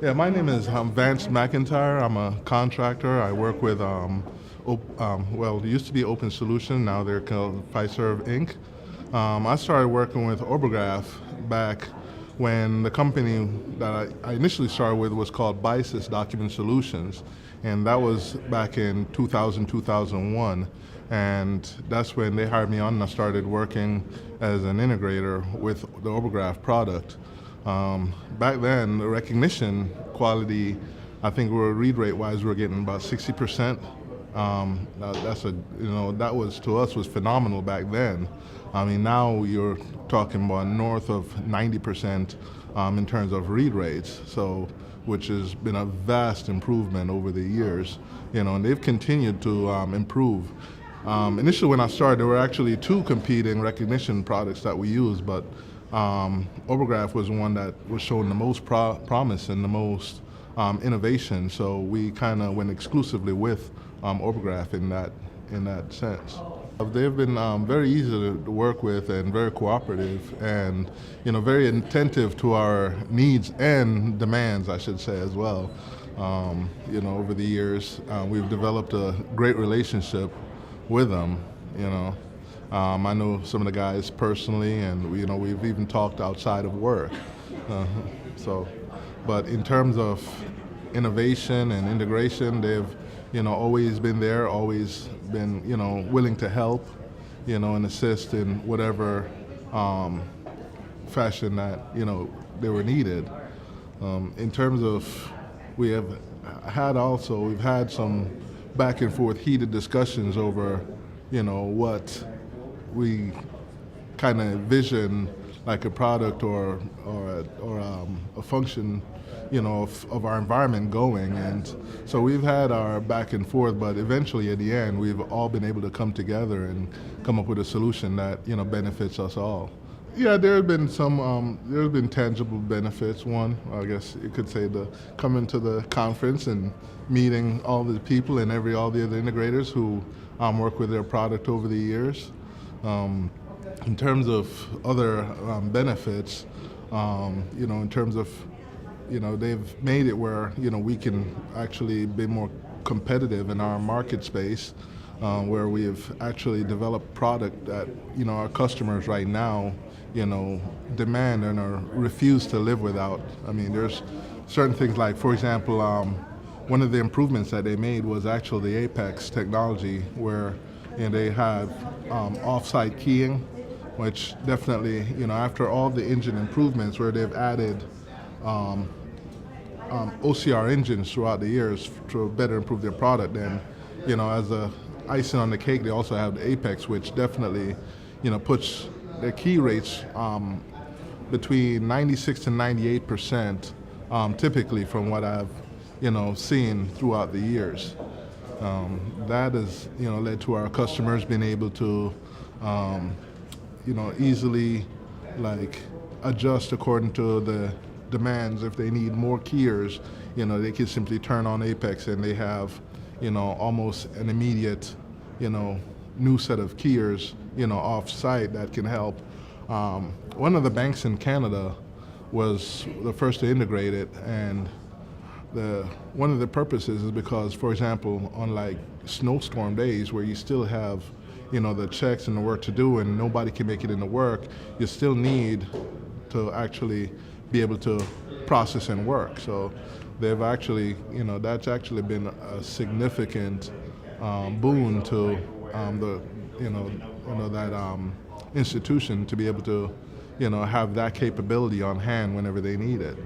Yeah, my name is Vance McIntyre. I'm a contractor. I work with, well, it used to be Open Solution. Now they're called Fiserv Inc. I started working with Obergraph back when the company that I initially started with was called BISYS Document Solutions, and that was back in 2000, 2001. And that's when they hired me on and I started working as an integrator with the Obergraph product. Back then, the recognition quality, I think we're read rate wise, we're getting about 60%. That was to us was phenomenal back then. I mean, now you're talking about north of 90% in terms of read rates. So, which has been a vast improvement over the years. And they've continued to improve. Initially, when I started, there were actually two competing recognition products that we used, but Obergraph was one that was showing the most promise and the most innovation. So we kind of went exclusively with Obergraph in that sense. They've been very easy to work with and very cooperative, and very attentive to our needs and demands, I should say, as well. Over the years, we've developed a great relationship with them. I know some of the guys personally, and we've even talked outside of work. But in terms of innovation and integration, they've always been there, always been willing to help, and assist in whatever fashion that they were needed. In terms of we've had some back and forth heated discussions over what we kind of envision like a product or a function of our environment going. And so we've had our back and forth, but eventually at the end we've all been able to come together and come up with a solution that benefits us all. Yeah, there have been there's been tangible benefits. One, I guess you could say, the coming to the conference and meeting all the people and all the other integrators who work with their product over the years. In terms of other benefits, in terms of, they've made it where, we can actually be more competitive in our market space, where we've actually developed product that, our customers right now, demand and refuse to live without. I mean, there's certain things like, for example, one of the improvements that they made was actually the Apex technology, where they have off-site keying, which definitely, after all the engine improvements where they've added OCR engines throughout the years to better improve their product, and as a icing on the cake, they also have the Apex, which definitely puts their key rates between 96 to 98%, typically, from what I've seen throughout the years. That has led to our customers being able to easily adjust according to the demands. If they need more keyers, they can simply turn on Apex and they have almost an immediate new set of keyers off site that can help. One of the banks in Canada was the first to integrate it, and one of the purposes is because, for example, on snowstorm days where you still have the checks and the work to do and nobody can make it into work, you still need to actually be able to process and work. So they've actually, that's actually been a significant boon to that institution to be able to have that capability on hand whenever they need it.